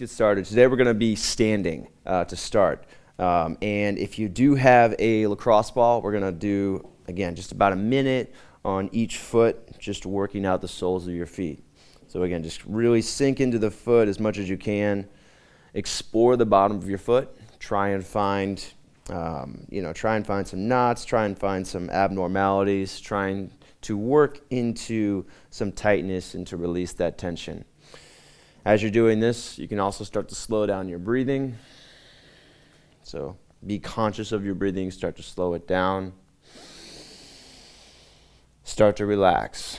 Get started. Today we're going to be standing to start. And if you do have a lacrosse ball, we're going to do, again, just about a minute on each foot, just working out the soles of your feet. So again, just really sink into the foot as much as you can. Explore the bottom of your foot. Try and find some knots. Try and find some abnormalities. Trying to work into some tightness and to release that tension. As you're doing this, you can also start to slow down your breathing. So be conscious of your breathing, start to slow it down. Start to relax.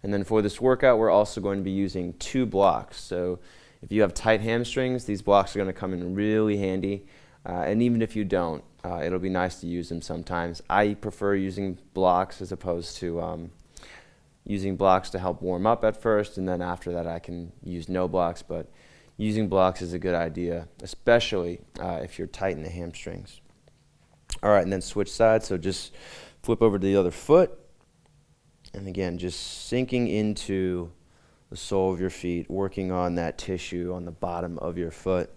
And then for this workout, we're also going to be using 2 blocks. So if you have tight hamstrings, these blocks are going to come in really handy. And even if you don't, it'll be nice to use them sometimes. I prefer using blocks as opposed to using blocks to help warm up at first, and then after that I can use no blocks, but using blocks is a good idea, especially if you're tight in the hamstrings. All right, and then switch sides, so just flip over to the other foot, and again, just sinking into the sole of your feet, working on that tissue on the bottom of your foot.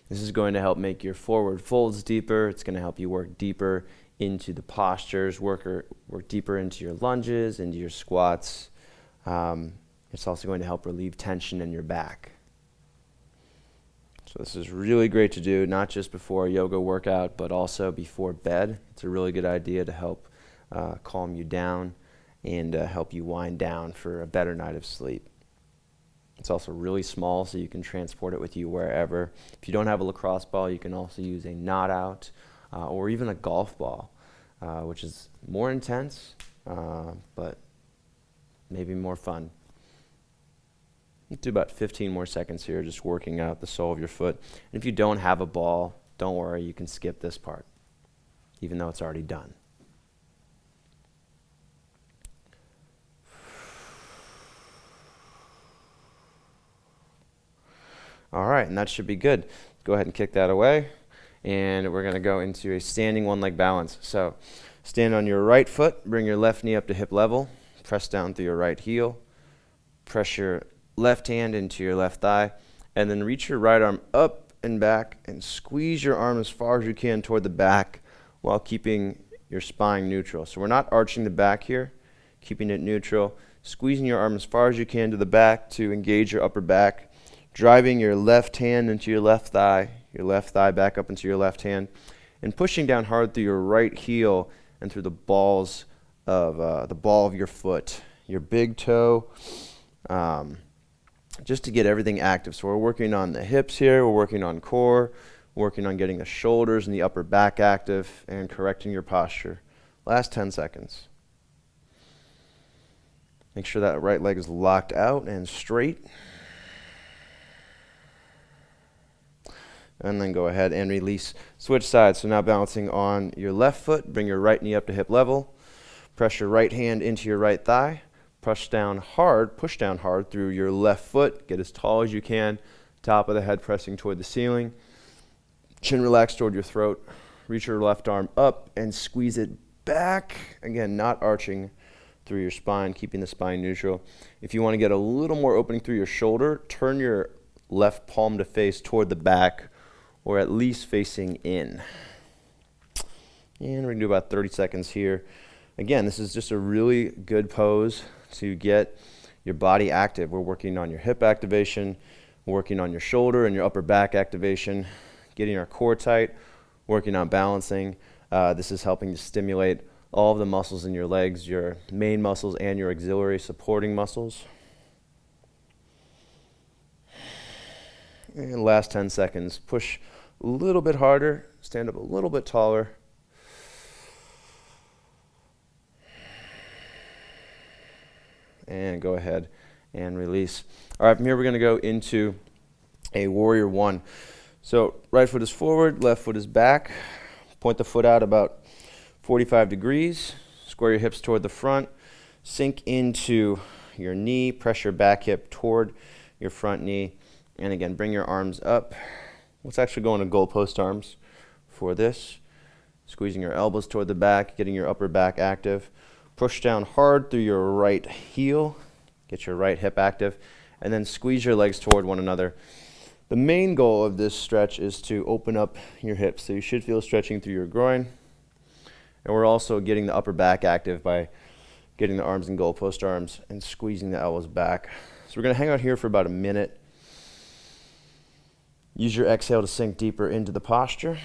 This is going to help make your forward folds deeper. It's going to help you work deeper into the postures, work deeper into your lunges, into your squats. It's also going to help relieve tension in your back. So this is really great to do, not just before a yoga workout, but also before bed. It's a really good idea to help calm you down and help you wind down for a better night of sleep. It's also really small, so you can transport it with you wherever. If you don't have a lacrosse ball, you can also use a knot out or even a golf ball, which is more intense, but maybe more fun. Let's do about 15 more seconds here, just working out the sole of your foot. And if you don't have a ball, don't worry, you can skip this part, even though it's already done. All right, and that should be good. Go ahead and kick that away. And we're going to go into a standing one-leg balance. So stand on your right foot, bring your left knee up to hip level, press down through your right heel, press your left hand into your left thigh, and then reach your right arm up and back and squeeze your arm as far as you can toward the back while keeping your spine neutral. So we're not arching the back here, keeping it neutral, squeezing your arm as far as you can to the back to engage your upper back, driving your left hand into your left thigh back up into your left hand, and pushing down hard through your right heel and through the balls of the ball of your foot, your big toe, just to get everything active. So we're working on the hips here, we're working on core, working on getting the shoulders and the upper back active and correcting your posture. Last 10 seconds. Make sure that right leg is locked out and straight. And then go ahead and release. Switch sides. So now balancing on your left foot, bring your right knee up to hip level. Press your right hand into your right thigh. Push down hard through your left foot. Get as tall as you can. Top of the head pressing toward the ceiling. Chin relaxed toward your throat. Reach your left arm up and squeeze it back. Again, not arching through your spine, keeping the spine neutral. If you want to get a little more opening through your shoulder, turn your left palm to face toward the back, or at least facing in. And we're going to do about 30 seconds here. Again, this is just a really good pose to get your body active. We're working on your hip activation, working on your shoulder and your upper back activation, getting our core tight, working on balancing. This is helping to stimulate all of the muscles in your legs, your main muscles and your auxiliary supporting muscles. And last 10 seconds, push a little bit harder, stand up a little bit taller. And go ahead and release. All right, from here we're going to go into a warrior one. So right foot is forward, left foot is back. Point the foot out about 45 degrees. Square your hips toward the front. Sink into your knee, press your back hip toward your front knee. And again, bring your arms up. Let's actually go into goalpost arms for this. Squeezing your elbows toward the back, getting your upper back active. Push down hard through your right heel Get your right hip active, and then squeeze your legs toward one another. The main goal of this stretch is to open up your hips. So you should feel stretching through your groin. And we're also getting the upper back active by getting the arms in goalpost arms and squeezing the elbows back. So we're going to hang out here for about a minute. Use your exhale to sink deeper into the posture.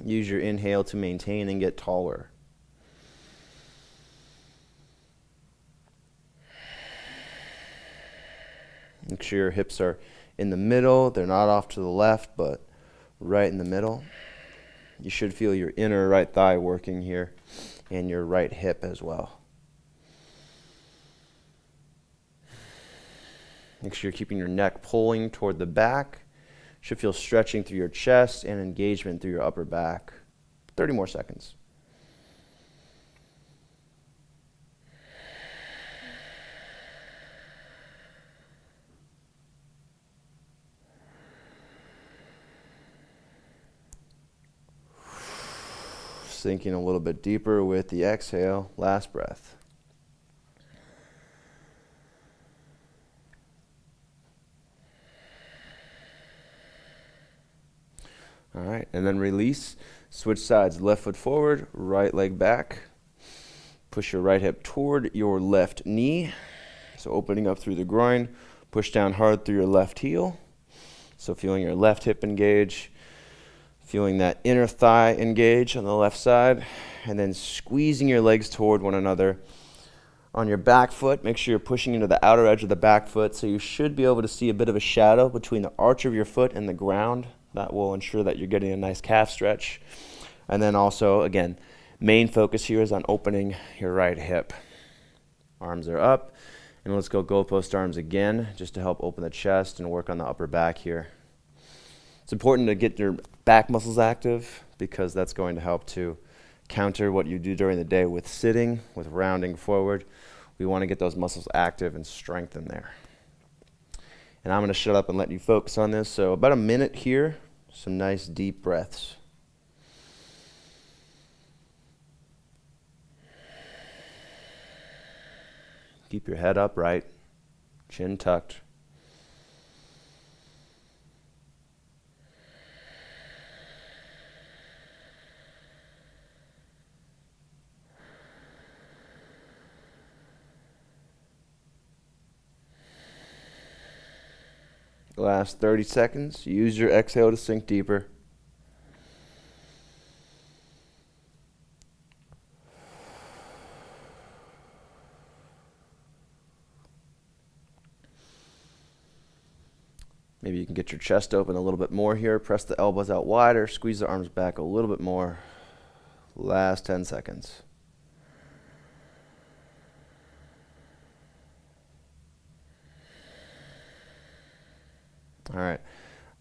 Use your inhale to maintain and get taller. Make sure your hips are in the middle. They're not off to the left, but right in the middle. You should feel your inner right thigh working here and your right hip as well. Make sure you're keeping your neck pulling toward the back. You should feel stretching through your chest and engagement through your upper back. 30 more seconds. Sinking a little bit deeper with the exhale. Last breath. All right, and then release. Switch sides. Left foot forward, right leg back. Push your right hip toward your left knee. So opening up through the groin. Push down hard through your left heel. So feeling your left hip engage. Feeling that inner thigh engage on the left side, and then squeezing your legs toward one another. On your back foot, make sure you're pushing into the outer edge of the back foot, so you should be able to see a bit of a shadow between the arch of your foot and the ground. That will ensure that you're getting a nice calf stretch. And then also, again, main focus here is on opening your right hip. Arms are up, and let's go goalpost arms again, just to help open the chest and work on the upper back here. It's important to get your back muscles active because that's going to help to counter what you do during the day with sitting, with rounding forward. We want to get those muscles active and strengthen there. And I'm going to shut up and let you focus on this. So about a minute here, some nice deep breaths. Keep your head upright, chin tucked. Last 30 seconds. Use your exhale to sink deeper. Maybe you can get your chest open a little bit more here. Press the elbows out wider. Squeeze the arms back a little bit more. Last 10 seconds. All right,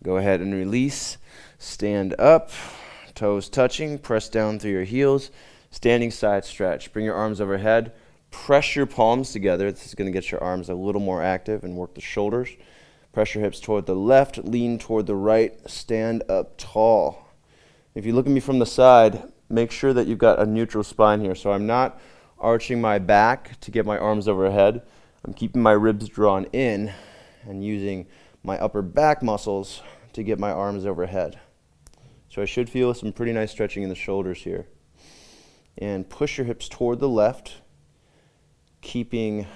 go ahead and release. Stand up, toes touching, press down through your heels. Standing side stretch. Bring your arms overhead. Press your palms together. This is going to get your arms a little more active and work the shoulders. Press your hips toward the left, lean toward the right. Stand up tall. If you look at me from the side, make sure that you've got a neutral spine here. So I'm not arching my back to get my arms overhead. I'm keeping my ribs drawn in and using my upper back muscles to get my arms overhead. So I should feel some pretty nice stretching in the shoulders here. And push your hips toward the left, keeping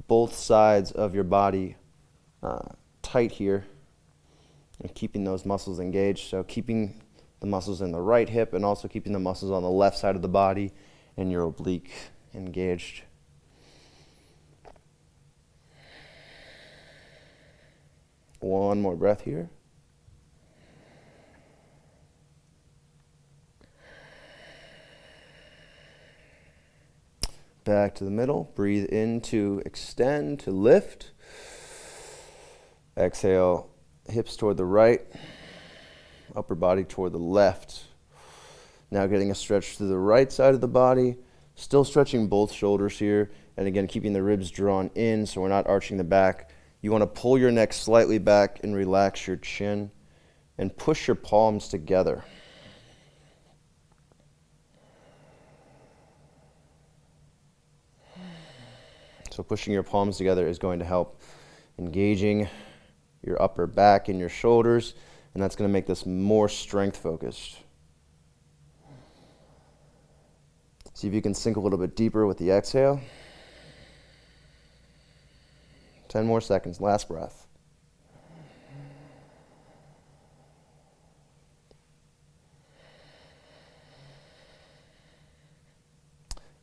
both sides of your body tight here and keeping those muscles engaged. So keeping the muscles in the right hip and also keeping the muscles on the left side of the body and your oblique engaged. One more breath here. Back to the middle. Breathe in to extend, to lift. Exhale, hips toward the right, upper body toward the left. Now getting a stretch to the right side of the body. Still stretching both shoulders here. And again, keeping the ribs drawn in so we're not arching the back. You want to pull your neck slightly back and relax your chin and push your palms together. So pushing your palms together is going to help engaging your upper back and your shoulders, and that's going to make this more strength focused. See if you can sink a little bit deeper with the exhale. 10 more seconds, last breath.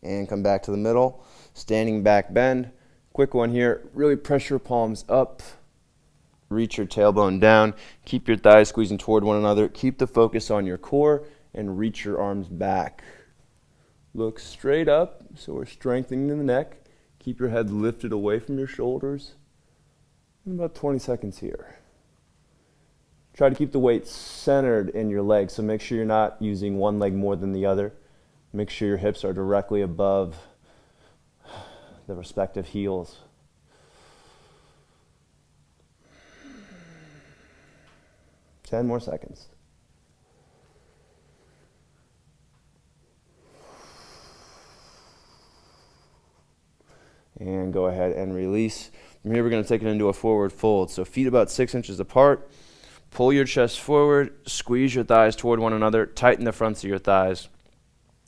And come back to the middle, standing back bend. Quick one here, really press your palms up, reach your tailbone down, keep your thighs squeezing toward one another, keep the focus on your core, and reach your arms back. Look straight up, so we're strengthening the neck. Keep your head lifted away from your shoulders. And about 20 seconds here. Try to keep the weight centered in your legs, so make sure you're not using one leg more than the other. Make sure your hips are directly above the respective heels. Ten more seconds. And go ahead and release. From here, we're going to take it into a forward fold. So feet about 6 inches apart. Pull your chest forward. Squeeze your thighs toward one another. Tighten the fronts of your thighs.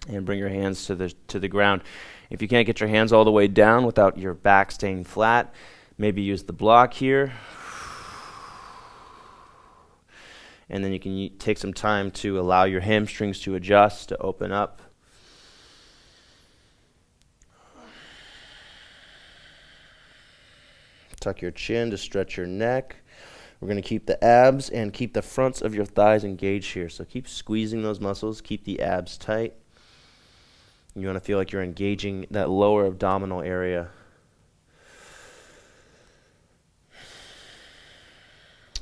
And bring your hands to the ground. If you can't get your hands all the way down without your back staying flat, maybe use the block here. And then you can take some time to allow your hamstrings to adjust, to open up. Tuck your chin to stretch your neck. We're going to keep the abs and keep the fronts of your thighs engaged here. So keep squeezing those muscles. Keep the abs tight. You want to feel like you're engaging that lower abdominal area.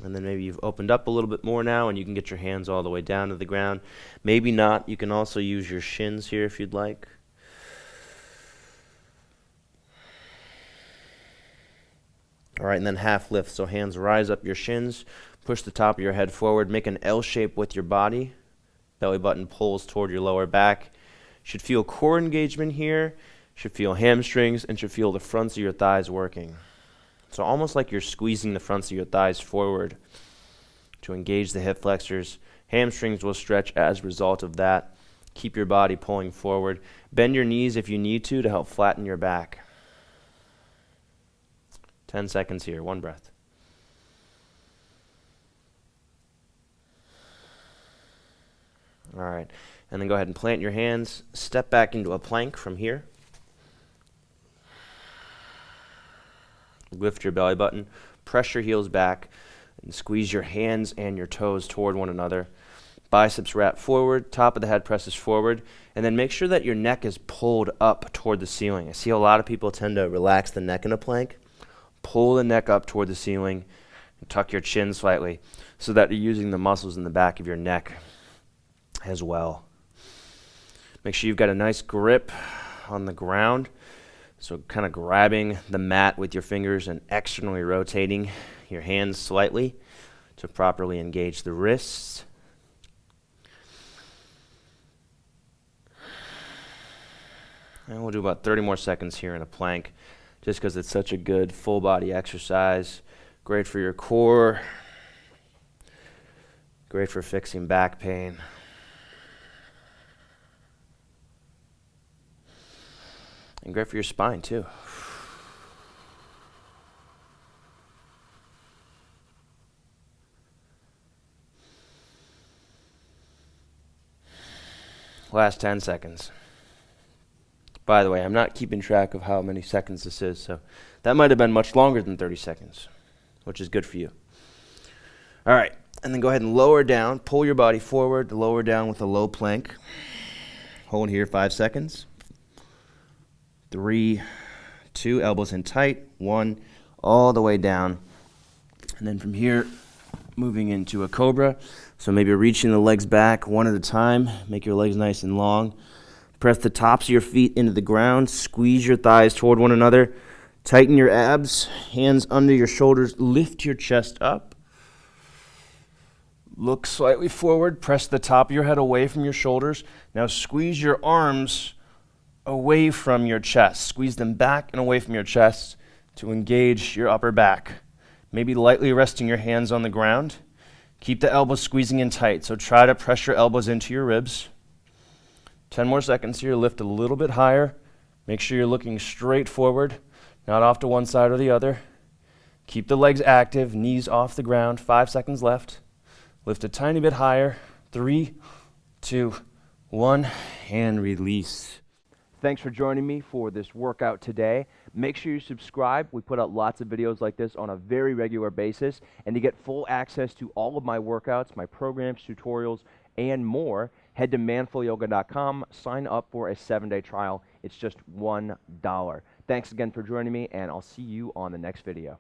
And then maybe you've opened up a little bit more now and you can get your hands all the way down to the ground. Maybe not. You can also use your shins here if you'd like. All right, and then half lift. So hands rise up your shins. Push the top of your head forward. Make an L shape with your body. Belly button pulls toward your lower back. Should feel core engagement here. Should feel hamstrings and should feel the fronts of your thighs working. So almost like you're squeezing the fronts of your thighs forward to engage the hip flexors. Hamstrings will stretch as a result of that. Keep your body pulling forward. Bend your knees if you need to help flatten your back. 10 seconds here, one breath. All right, and then go ahead and plant your hands. Step back into a plank from here. Lift your belly button, press your heels back, and squeeze your hands and your toes toward one another. Biceps wrap forward, top of the head presses forward, and then make sure that your neck is pulled up toward the ceiling. I see a lot of people tend to relax the neck in a plank. Pull the neck up toward the ceiling and tuck your chin slightly so that you're using the muscles in the back of your neck as well. Make sure you've got a nice grip on the ground. So kind of grabbing the mat with your fingers and externally rotating your hands slightly to properly engage the wrists. And we'll do about 30 more seconds here in a plank, just because it's such a good full body exercise. Great for your core. Great for fixing back pain. And great for your spine too. Last 10 seconds. By the way, I'm not keeping track of how many seconds this is, so that might have been much longer than 30 seconds, which is good for you. All right, and then go ahead and lower down. Pull your body forward, lower down with a low plank. Hold here 5 seconds. 3, 2, elbows in tight. 1, all the way down. And then from here, moving into a Cobra. So maybe reaching the legs back one at a time. Make your legs nice and long. Press the tops of your feet into the ground. Squeeze your thighs toward one another. Tighten your abs. Hands under your shoulders. Lift your chest up. Look slightly forward. Press the top of your head away from your shoulders. Now squeeze your arms away from your chest. Squeeze them back and away from your chest to engage your upper back. Maybe lightly resting your hands on the ground. Keep the elbows squeezing in tight, so try to press your elbows into your ribs. 10 more seconds here. Lift a little bit higher. Make sure you're looking straight forward, not off to one side or the other. Keep the legs active, knees off the ground. 5 seconds left. Lift a tiny bit higher. 3, 2, 1, and release. Thanks for joining me for this workout today. Make sure you subscribe. We put out lots of videos like this on a very regular basis. And to get full access to all of my workouts, my programs, tutorials, and more, head to manfulyoga.com, sign up for a 7-day trial. It's just $1. Thanks again for joining me, and I'll see you on the next video.